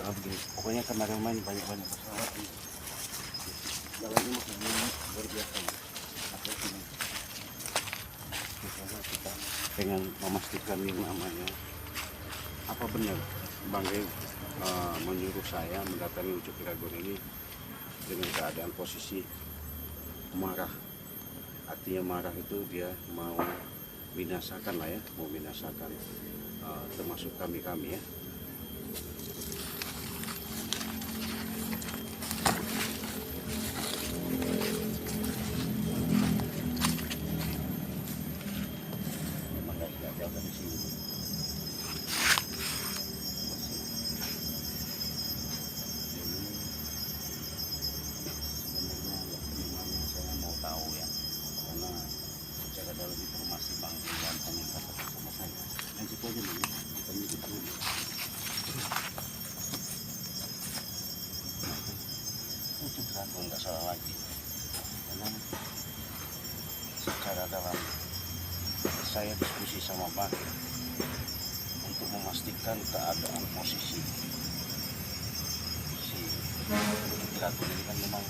karena begini, pokoknya kemarin banyak pesawat di jalan ini makanya luar biasa ya. Kita pengen memastikan yang namanya apa benar Bang Rey menyuruh saya mendatangi Ucok Dragon ini dengan keadaan posisi marah. Artinya marah itu dia mau binasakan lah ya, mau binasakan termasuk kami ya. Nggak salah lagi, memang secara dalam saya diskusi sama Bang untuk memastikan keadaan posisi si Dragon ini kan memang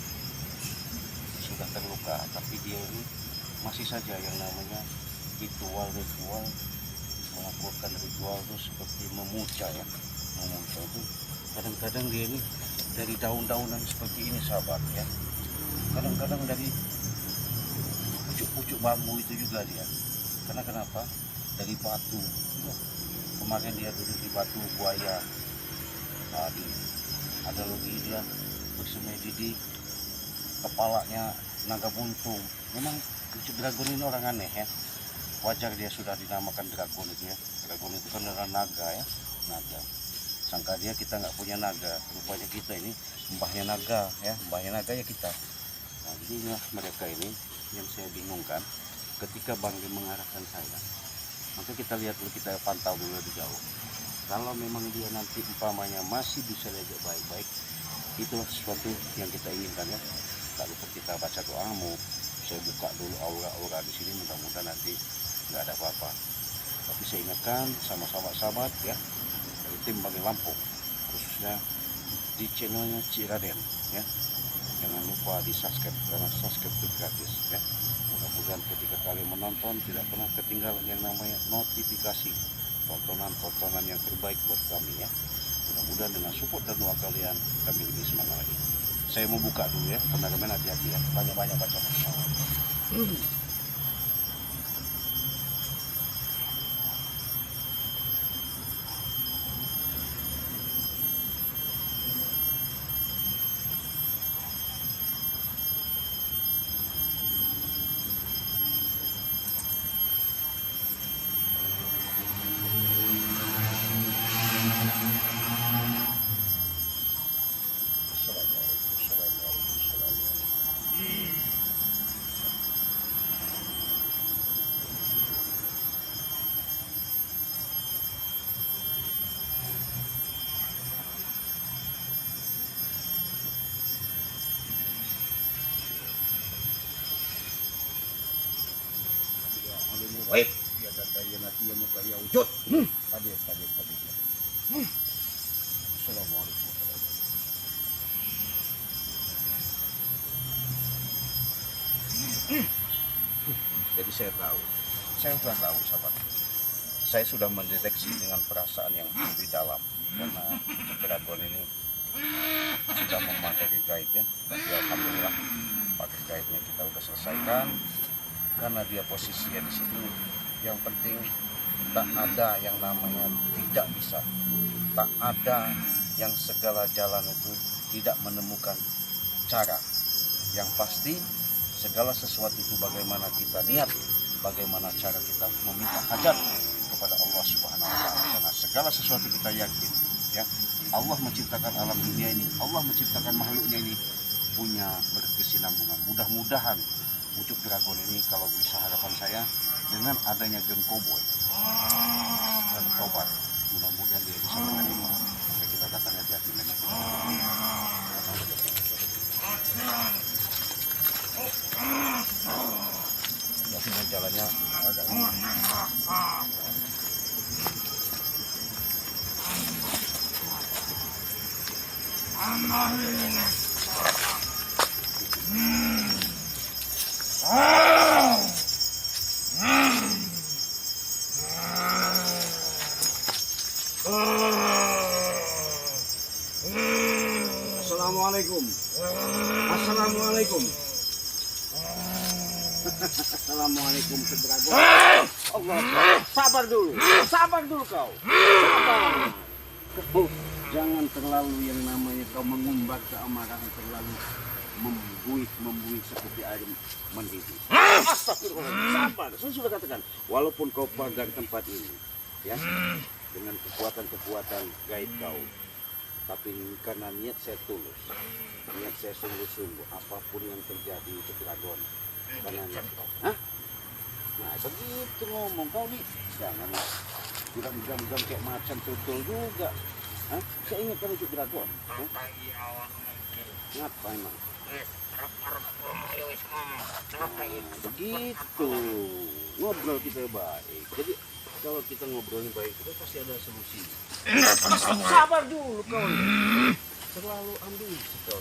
sudah terluka, tapi dia ini masih saja yang namanya ritual melakukan ritual itu seperti memuja ya, memuja itu kadang-kadang dia ini dari daun-daunan seperti ini sahabat ya, kadang-kadang dari pucuk-pucuk bambu itu juga dia, karena kenapa dari batu kemarin dia duduk di batu buaya tadi, ada lagi dia bersemedi di kepalanya naga buntung. Memang Ucok Dragon ini orang aneh ya, wajar dia sudah dinamakan Dragon itu ya. Dragon itu kan adalah naga ya, naga. Sangka dia kita nggak punya naga, rupanya kita ini mbahnya naga ya, mbahnya naga ya kita. Nah, jadi mereka ini yang saya bingungkan ketika Bang Rey mengarahkan saya, maka kita lihat dulu, kita pantau dulu di jauh. Kalau memang dia nanti umpamanya masih bisa diajak baik-baik, itulah sesuatu yang kita inginkan ya. Tak lupa kita baca doamu, saya buka dulu aura-aura di sini, mudah-mudahan nanti nggak ada apa-apa. Tapi saya ingatkan sama sahabat-sahabat ya, dari tim Bang Rey Lampung, khususnya di channelnya Ciraden ya, jangan lupa di subscribe karena subscribe itu gratis ya. Mudah-mudahan ketika kalian menonton tidak pernah ketinggalan yang namanya notifikasi tontonan yang terbaik buat kami ya. Mudah-mudahan dengan support dan doa kalian kami lebih semangat lagi. Saya mau buka dulu ya, kameramen hati-hati ya, banyak-banyak baca bersama. Baik, ya daya nanti yang mukanya wujud. Hadir. Assalamualaikum. Jadi saya sudah tahu sahabat. Saya sudah mendeteksi dengan perasaan yang lebih dalam, karena Ucok Dragon ini sudah memakai gaib ya. Tapi alhamdulillah pakai gaibnya kita sudah selesaikan. Karena dia posisinya di situ, yang penting tak ada yang namanya tidak bisa, tak ada yang segala jalan itu tidak menemukan cara. Yang pasti segala sesuatu itu bagaimana kita niat, bagaimana cara kita meminta hajat kepada Allah Subhanahu wa Ta'ala. Karena segala sesuatu kita yakin ya, Allah menciptakan alam dunia ini, Allah menciptakan makhluknya ini punya berkesinambungan. Mudah-mudahan Ucok Dragon ini kalau bisa harapan saya dengan adanya game cowboy dan tobat, mudah-mudahan dia bisa menerima. Oke, kita datang hati-hati lagi. Tapi jalannya agak Assalamualaikum. Assalamualaikum. Assalamualaikum Sedragon. Allah, sabar dulu kau. Sabar. Kau jangan terlalu yang namanya kau mengumbar keamarahan terlalu membuih seperti air mendidih. Astagfirullahaladzim. Sabar. Saya sudah katakan, walaupun kau pegang tempat ini, ya, dengan kekuatan gaib kau, tapi karena niat saya tulus, niat saya sungguh-sungguh, apapun yang terjadi itu Dragon. Karena hah? Nah begitu ngomong kau nih, jangan gam-gam kayak macan tutul juga. Hah? Saya ingat kau itu Dragon. Ngapa emang? Begitu ngobrol kita baik. Jadi kalau kita ngobrolnya baik itu pasti ada solusi. Sabar dulu kau. Terlalu ambisi kau.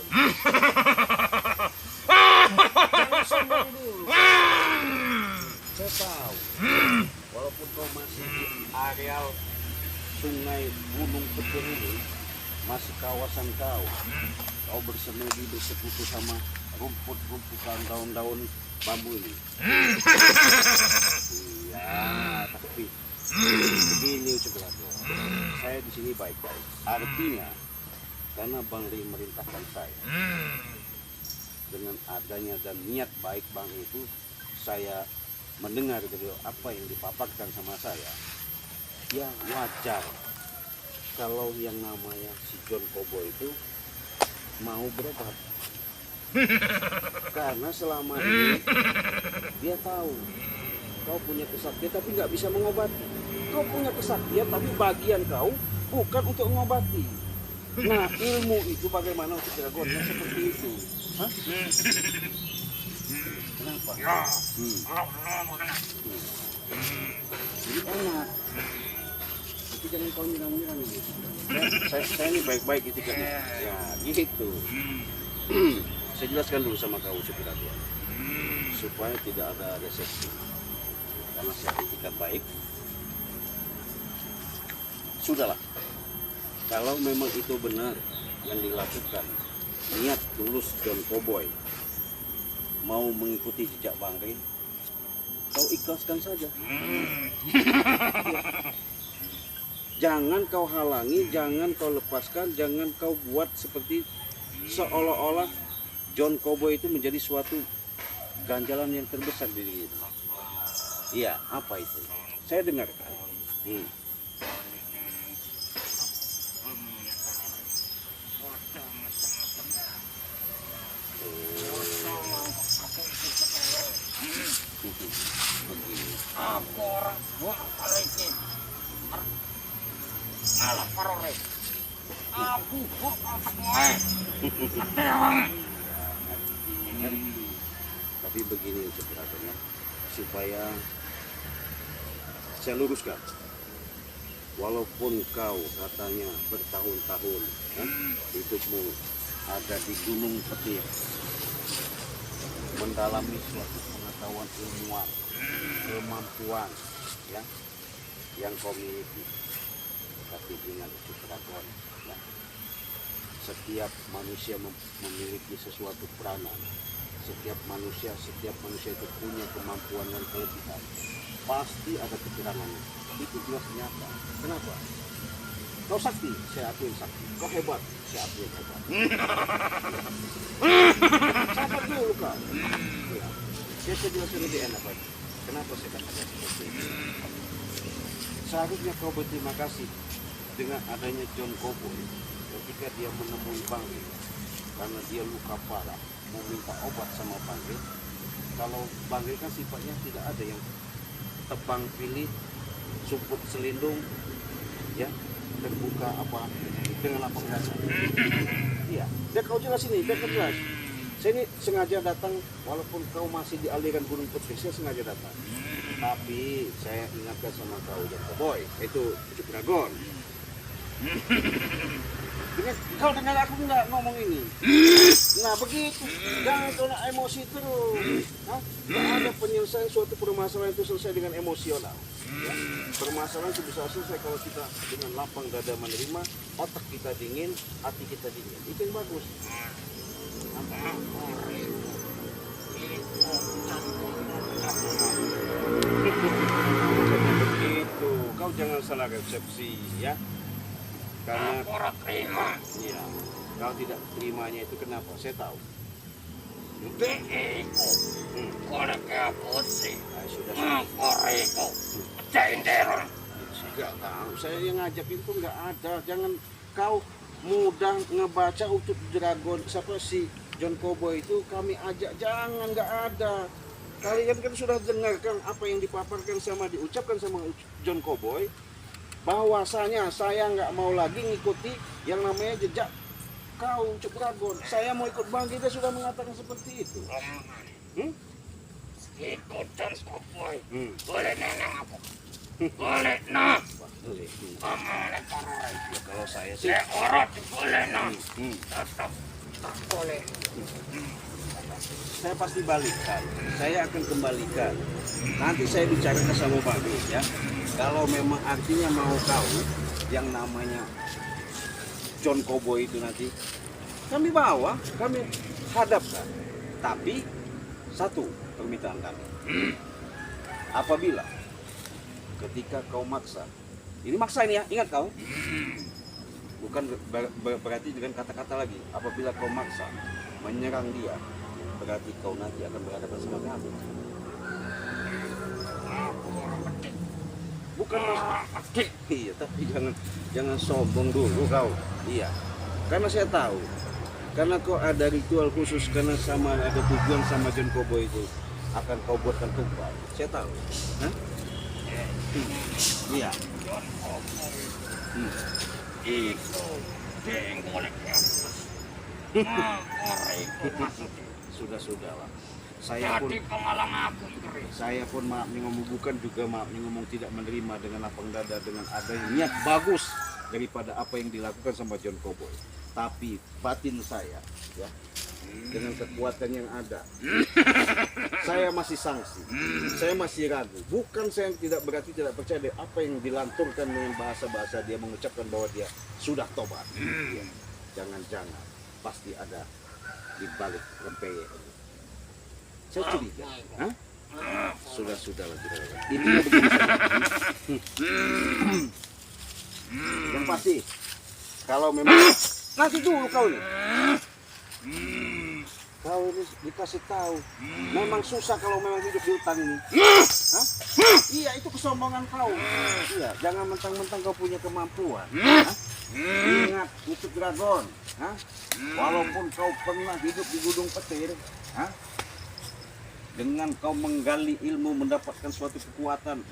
Jangan sombong dulu. Saya tahu. Walaupun kau masih di areal sungai Gunung Petir ini, masih kawasan kau. Kau bersemedi bersekutu sama rumput-rumputan daun-daun bambu ini. Iya, tapi begini sebenarnya. Saya di sini baik-baik. Artinya karena Bang Ri merintahkan saya, dengan adanya dan niat baik Bang itu, saya mendengar dari apa yang dipaparkan sama saya. Ya wajar kalau yang namanya si John Cowboy itu mau berobat. Karena selama ini dia tahu kau punya kesaktian tapi nggak bisa mengobati. Kau punya kesaktian tapi bagian kau bukan untuk mengobati. Nah ilmu itu bagaimana untuk Dragon yang seperti itu? Hah? Kenapa? Jadi enak. Tapi jangan kau nyerang-nyerang ini. Saya ini baik-baik etikanya. Ya gitu. Saya jelaskan dulu sama kau Dragon supaya tidak ada resesi. Karena saya etikat baik. Sudahlah. Kalau memang itu benar yang dilakukan, niat tulus John Cowboy mau mengikuti jejak Bang Ri, kau ikhlaskan saja. Jangan kau halangi, jangan kau lepaskan, jangan kau buat seperti seolah-olah John Cowboy itu menjadi suatu ganjalan yang terbesar di diri itu. Iya, apa itu? Saya dengarkan. Aku orang tua Arifin. Alah parore. Aku kok semua. Tapi begini sebenarnya supaya saya luruskan. Walaupun kau katanya bertahun-tahun hidupmu ada di Gunung Petir, mendalami suatu pengetahuan ilmuwan, kemampuan ya yang kau miliki, tapi ingat Dragon ya. Setiap manusia memiliki sesuatu peranan. Setiap manusia itu punya kemampuan yang kelebihan. Pasti ada kekurangannya. Itu jelas nyata. Kenapa? Kau sakti, saya akuin sakti. Kau hebat, saya akuin hebat. Sabar dulu kau. Ya. Saya jelaskan lebih enak lagi. Kenapa saya katakan seperti itu? Seharusnya kau berterima kasih dengan adanya John Cowboy ketika dia menemui Bang Ri karena dia luka parah, mau minta obat sama Bang Ri. Kalau Bang Ri kan sifatnya tidak ada yang tebang pilih, sumput selindung, ya terbuka apa dengan lapang dada. Iya, biar kau jelas ini, biar kau jelas. Saya ini sengaja datang, walaupun kau masih di aliran Gunung Petir, saya sengaja datang. Tapi saya ingatkan sama kau, John Cowboy, itu Dragon. Kau dengar aku nggak ngomong ini? Nah begitu, jangan kena emosi terus. Nggak ada penyelesaian suatu permasalahan itu selesai dengan emosional. Ya. Permasalahan itu bisa selesai kalau kita dengan lapang dada menerima, otak kita dingin, hati kita dingin. Itu yang bagus. Begitu, kau jangan salah resepsi ya. Karena Orang terima. iya, kau tidak terimanya itu kenapa? Saya tahu. Beko. Korek apa sih? Nah, sudah Koreko. Cendera. nggak tahu. Saya yang ngajak itu nggak ada. Jangan kau mudah ngebaca Ucup Dragon siapa si John Cowboy itu kami ajak, jangan, nggak ada. Kalian kan sudah dengarkan apa yang dipaparkan sama diucapkan sama John Cowboy, bahwasanya saya nggak mau lagi ngikuti yang namanya jejak kau Ucup Dragon. Saya mau ikut Bang, kita sudah mengatakan seperti itu. Ikutan kopoy. Boleh nenek aku. Boleh nah. boleh. Boleh korek. Ya, kalau saya sih Orang boleh nah. hmm, Tetap tak boleh. saya pasti balikan. Saya akan kembalikan. Nanti saya bicara sama Pak Bis ya. Kalau memang artinya mau tahu yang namanya John Cowboy itu nanti kami bawa, kami hadapkan. Tapi satu permintaan kami. Apabila ketika kau maksa, ini maksa ini ya, ingat kau. Bukan berarti dengan kata-kata lagi. Apabila kau maksa menyerang dia, berarti kau nanti akan berhadapan sama kami. Bukan maksud, iya, tapi jangan sombong dulu kau. Iya, karena saya tahu, karena kau ada ritual khusus, karena sama ada tujuan sama John Cowboy itu akan kau buatkan tumpah. Saya tahu. Hah? Iya. Iku. Golek apa sih? Koreko maksudnya. Sudah lah. Saya pun Jadi pengalaman aku terus. Saya pun maaf nih ngomong, bukan juga maaf nih ngomong tidak menerima dengan lapang dada, dengan ada niat bagus daripada apa yang dilakukan sama John Cowboy. Tapi batin saya ya, dengan kekuatan yang ada, saya masih sangsi, saya masih ragu. Bukan saya tidak berarti tidak percaya dengan apa yang dilanturkan dengan bahasa-bahasa dia mengucapkan bahwa dia sudah tobat. Ya, jangan-jangan pasti ada di balik rempeyek. Saya curiga. Hah? Sudah lah. Intinya begini saja. Yang pasti, kalau memang nanti dulu kau ini. Kau ini dikasih tahu. Memang susah kalau memang hidup di hutan ini. Hah? Iya, itu kesombongan kau. Iya, jangan mentang-mentang kau punya kemampuan. Hah? Ingat Ucup Dragon. Hah? Walaupun kau pernah hidup di Gunung Petir, hah? Dengan kau menggali ilmu, mendapatkan suatu kekuatan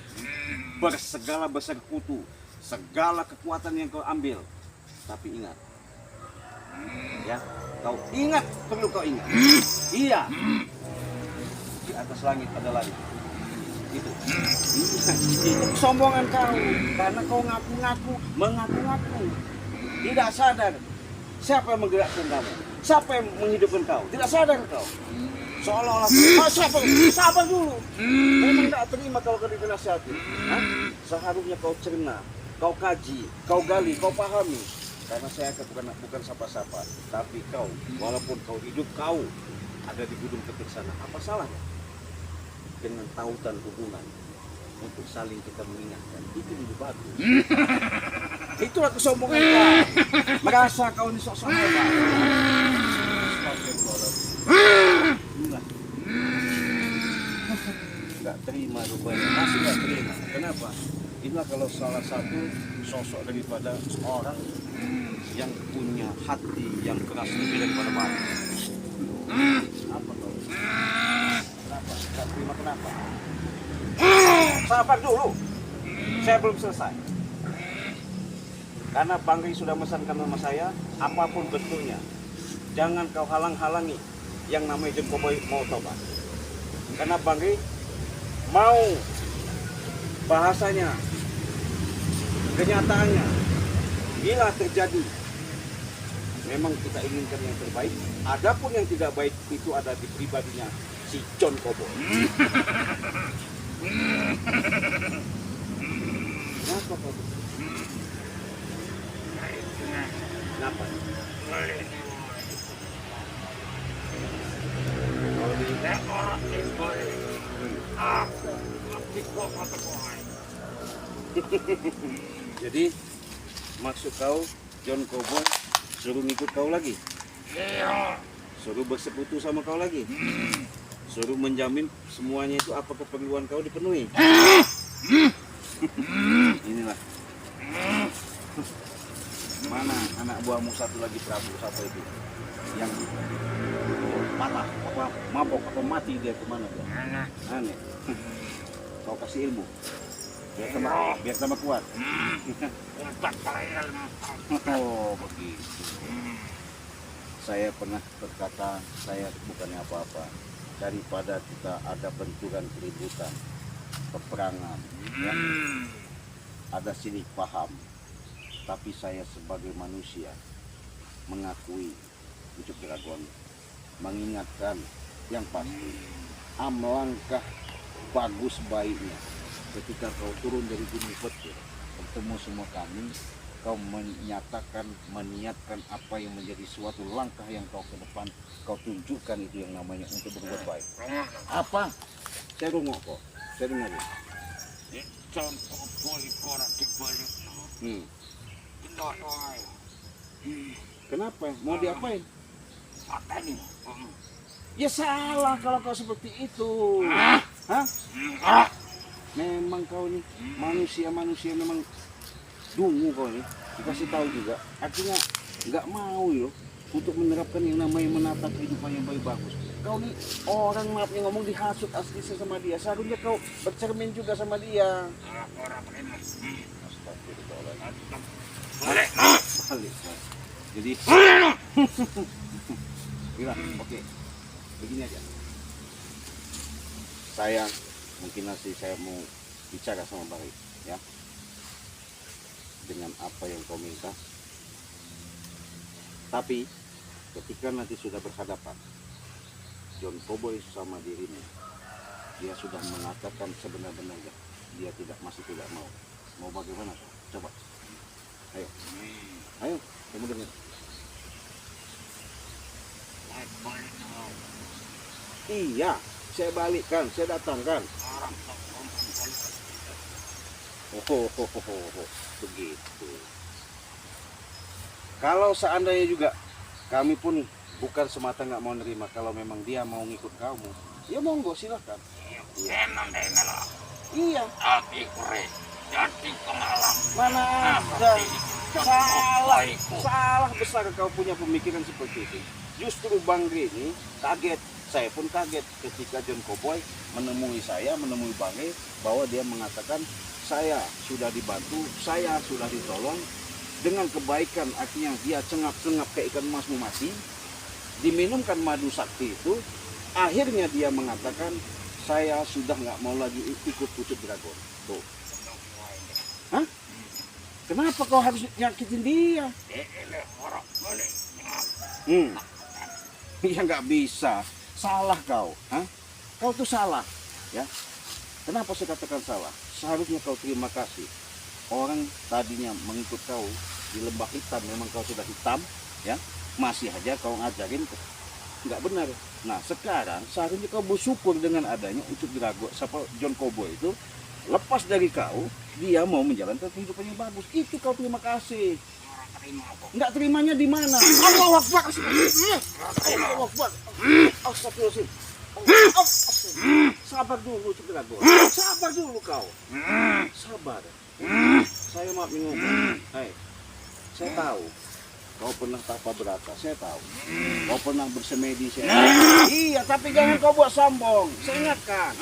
bersegala besar kutu, segala kekuatan yang kau ambil. Tapi ingat, ya, kau ingat, perlu kau ingat. Iya, di atas langit ada lagi. Itu kesombongan kau, karena kau mengaku-ngaku, tidak sadar siapa yang menggerakkan kamu, siapa yang menghidupkan kau, tidak sadar kau. Seolah-olah sabar dulu. Memang tidak terima kalau kau dinasihati. Seharusnya kau cerna, kau kaji, kau gali, kau pahami. Karena saya bukan sapa-sapa, tapi kau, walaupun kau hidup, kau ada di Gunung Petir sana. Apa salahnya dengan tautan hubungan untuk saling kita mengingatkan? Itu lebih bagus. Itulah kesombongan kau. Merasa kau ini sok-sok hebat. Nggak terima rupanya, masih nggak terima. Kenapa? Inilah kalau salah satu sosok daripada orang yang punya hati yang keras lebih daripada batu. Apa kau? Kenapa? Nggak terima kenapa? Sabar dulu, saya belum selesai. Karena Bang Ri sudah memesankan sama saya, apapun bentuknya, jangan kau halang-halangi yang namanya John Cowboy mau tobat. Karena Bang Ri mau bahasanya, kenyataannya, bila terjadi memang kita inginkan yang terbaik. Adapun yang tidak baik itu ada di pribadinya si John Cowboy. Kenapa kau? Kenapa? Jadi maksud kau John Cowboy suruh ngikut kau lagi? Iya. Suruh bersekutu sama kau lagi? Suruh menjamin semuanya itu apa keperluan kau dipenuhi? Inilah. Mana anak buahmu satu lagi Prabu, siapa itu? Yang patah, apa mabok, apa mati dia kemana dia? Mana? Aneh. Kau kasih ilmu. Biar tambah kuat. Untuk ilmu. Oh, begitu. Saya pernah berkata, saya bukannya apa-apa. Daripada kita ada benturan keributan, peperangan, ya, ada silih paham. Tapi saya sebagai manusia mengakui Ucup Dragon, mengingatkan yang pasti, alangkah bagus baiknya ketika kau turun dari Gunung Petir, bertemu semua kami, kau meniatkan apa yang menjadi suatu langkah yang kau ke depan, kau tunjukkan itu yang namanya untuk berbuat baik. Apa? Saya rungok kok. Saya dengar. Contoh boleh korang dibalik. Tidak doai. Kenapa? Mau diapain? Apa ini? Ya salah kalau kau seperti itu. Hah? Memang kau ini manusia memang dungu kau ini. Dikasih tahu juga. Artinya nggak mau yo untuk menerapkan yang namanya menata kehidupan yang baik bagus. Kau nih orang maafnya ngomong dihasut asli sama dia. Seharusnya kau bercermin juga sama dia. Orang ini. Astagfirullahaladzim. Boleh. Balik. Jadi Bila, oke. Begini aja. Saya mungkin nanti saya mau bicara sama Bari, ya. Dengan apa yang kau minta. Tapi ketika nanti sudah berhadapan, John Cowboy sama dirimu, dia sudah mengatakan sebenar-benarnya dia masih tidak mau. Mau bagaimana? Coba. Ayo. Ayo, kamu dengar. Iya, saya balikkan, saya datangkan. Begitu. Kalau seandainya juga kami pun bukan semata nggak mau nerima, kalau memang dia mau ngikut kamu, ya monggo silahkan. Emang dari melok. Iya. Tapi kure. Jadi kemalang. Mana ada? Salah besar kau punya pemikiran seperti itu. Justru Bang Gre ini kaget, saya pun kaget ketika John Cowboy menemui Bang Gre bahwa dia mengatakan saya sudah dibantu, saya sudah ditolong dengan kebaikan, artinya dia cengap-cengap kayak ikan emasmu mati, diminumkan madu sakti itu, akhirnya dia mengatakan saya sudah nggak mau lagi ikut Ucup Dragon. Tuh. Hah? Kenapa kau harus nyakitin dia? Orang boleh. Ya nggak bisa. Salah kau. Hah? Kau tuh salah. Ya. Kenapa saya katakan salah? Seharusnya kau terima kasih. Orang tadinya mengikut kau di lembah hitam, memang kau sudah hitam, ya. Masih aja kau ngajarin nggak benar. Nah sekarang seharusnya kau bersyukur dengan adanya Ucup Dragon, siapa John Cowboy itu lepas dari kau, dia mau menjalankan kehidupan yang bagus. Itu kau terima kasih. Nggak terimanya di mana? Allahu Akbar. Allahu Akbar. Astagfirullahaladzim. Sabar dulu, Ucup Dragon. Sabar dulu kau. Sabar. Saya maaf ngomong. Hai, saya tahu kau pernah tapa berata, saya tahu. Kau pernah bersemedi, saya tahu. Iya, tapi jangan kau buat sombong. Saya ingatkan.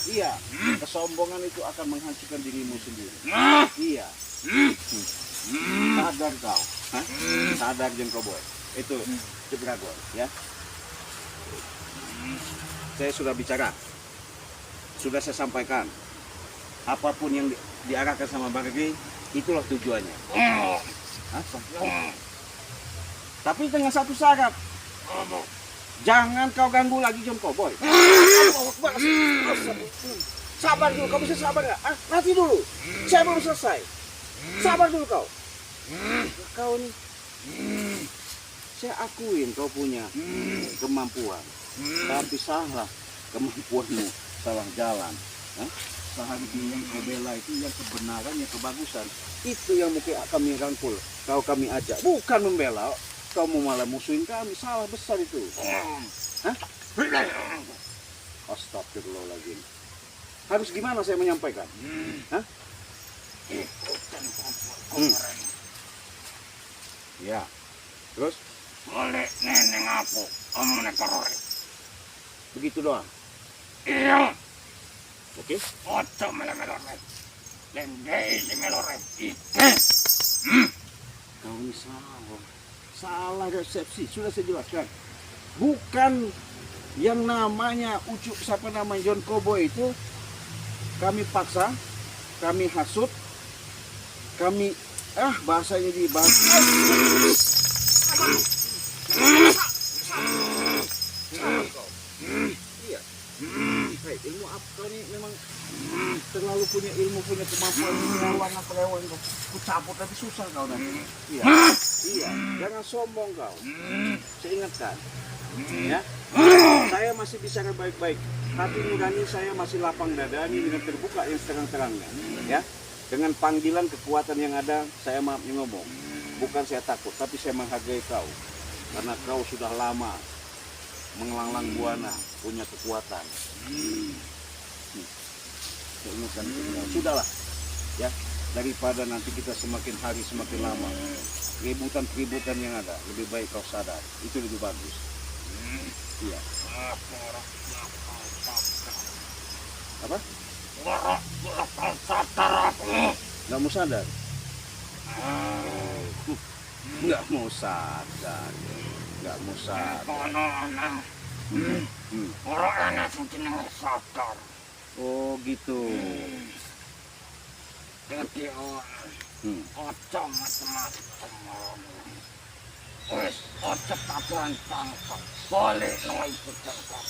Iya, kesombongan itu akan menghancurkan dirimu sendiri. Iya. Sadar kau. Hah? Sadar John Cowboy. Itu Ucup Dragon, ya. Saya sudah bicara. Sudah saya sampaikan. Apapun yang diarahkan sama Bang Gre, itulah tujuannya. Apa? Tapi dengan satu syarat. Apa? Jangan kau ganggu lagi John Cowboy. Sabar dulu, kau bisa sabar nggak? Nanti dulu, saya belum selesai. Sabar dulu kau. Kau nih, saya akuin kau punya kemampuan, tapi salah kemampuanmu, salah jalan. Seharusnya yang kau bela itu yang kebenaran, yang kebagusan. Itu yang mungkin kami rangkul, kami ajak. Bukan membela. Kau mau malah musuhin kami, salah besar itu. Hah? Astagfirullahaladzim. Harus gimana saya menyampaikan? Hah? Ikutan kemarin. Ya. Terus? Boleh neneng aku, kamu nekoroi. Begitu doang. Iya, Oke? ojo mele-melore. Lendei si melore. Kau ini salah. Salah resepsi, sudah saya jelaskan. Bukan yang namanya ucuk siapa nama John Cowboy itu kami paksa, kami hasut, kami bahasanya dibahas. Iya. Hei, ilmu apa kau ini memang terlalu punya ilmu, punya kemampuan perawan kau cabut tapi susah kau nanti. Iya. Iya, jangan sombong kau. Saya ingatkan. Ya. Saya masih bicara baik-baik. Hati nurani saya masih lapang dada ini dengan terbuka yang terang-terangnya. Ya. Dengan panggilan kekuatan yang ada, saya maaf ngomong. Bukan saya takut, tapi saya menghargai kau. Karena kau sudah lama mengelanglang buana, punya kekuatan. Saya ingatkan itu. Sudahlah. Ya, daripada nanti kita semakin hari semakin lama. Keributan yang ada, lebih baik kau sadar. Itu lebih bagus. Iya. Apa? Nggak mau sadar? Nggak mau sadar. Nggak mau sadar. Orang anak yang sadar. Oh gitu. Jadi ojo macam-macam. Wes ojo tabuhan tangkap. Boleh no ikut tangkap.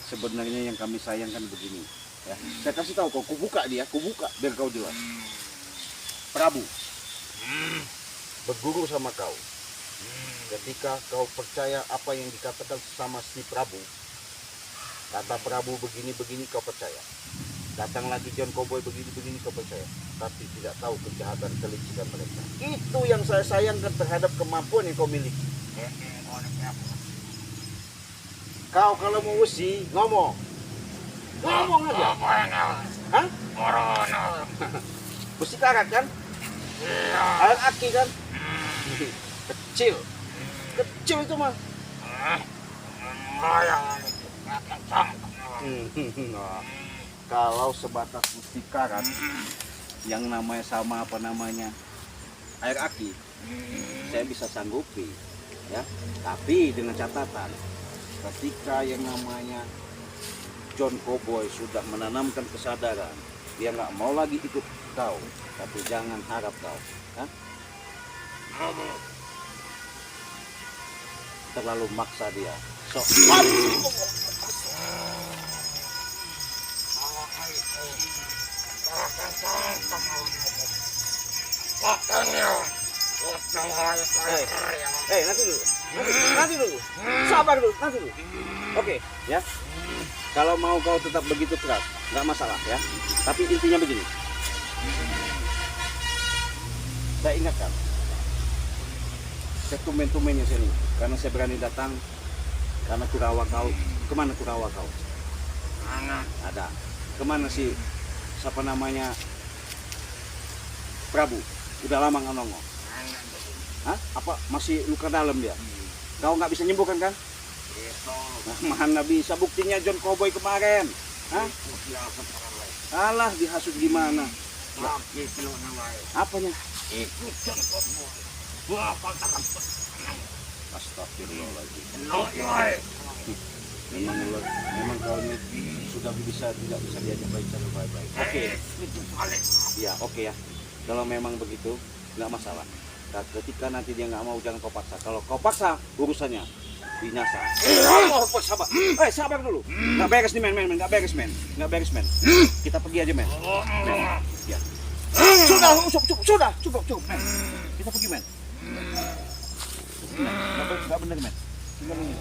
Sebenarnya yang kami sayangkan begini. Ya, saya kasih tahu kau, kubuka dia, kubuka biar kau jelas. Prabu berguru sama kau. Ketika kau percaya apa yang dikatakan sama si Prabu, kata Prabu begini-begini kau percaya. Datang lagi John Cowboy begini-begini kau percaya. Tapi tidak tahu kejahatan kelicikan mereka. Itu yang saya sayangkan terhadap kemampuan yang kau miliki. Kau kalau mau usi, ngomong. Ngomong aja. Hah? Besi karat kan? Air aki kan? Kecil. Kecil itu mah. Kalau sebatas besi karat yang namanya sama apa namanya air aki, saya bisa sanggupi, ya. Tapi dengan catatan, ketika yang namanya John Cowboy sudah menanamkan kesadaran, dia nggak mau lagi ikut kau, tapi jangan harap kau, ya? Terlalu maksa dia. Nanti dulu, sabar dulu, nanti dulu. Oke, ya. Kalau mau kau tetap begitu keras, nggak masalah ya. Tapi intinya begini, saya ingatkan, saya tumen-tumennya sini, karena saya berani datang, karena Kurawa kau, kemana Kurawa kau? Ada. Kemana sih, siapa namanya, Prabu? Udah lama nggak nongol. Hah? Apa masih luka dalam dia? Kau nggak bisa nyembuhkan kan? Nah, mana bisa, buktinya John Cowboy kemarin. Hah? Alah, dihasut gimana? Apanya? Astagfirullahaladzim. Memang kau ini sudah tidak bisa diajak bicara baik-baik. Oke. Ya, oke ya. Kalau memang begitu, nggak masalah. Ketika nanti dia nggak mau, jangan kau paksa. Kalau kau paksa, urusannya binasa. Kamu harus sabar. Sabar dulu. Nggak beres nih men. Nggak beres men. Kita pergi aja men. Ya. Cukup men. Kita pergi men. Nggak bener men. Tinggal ini.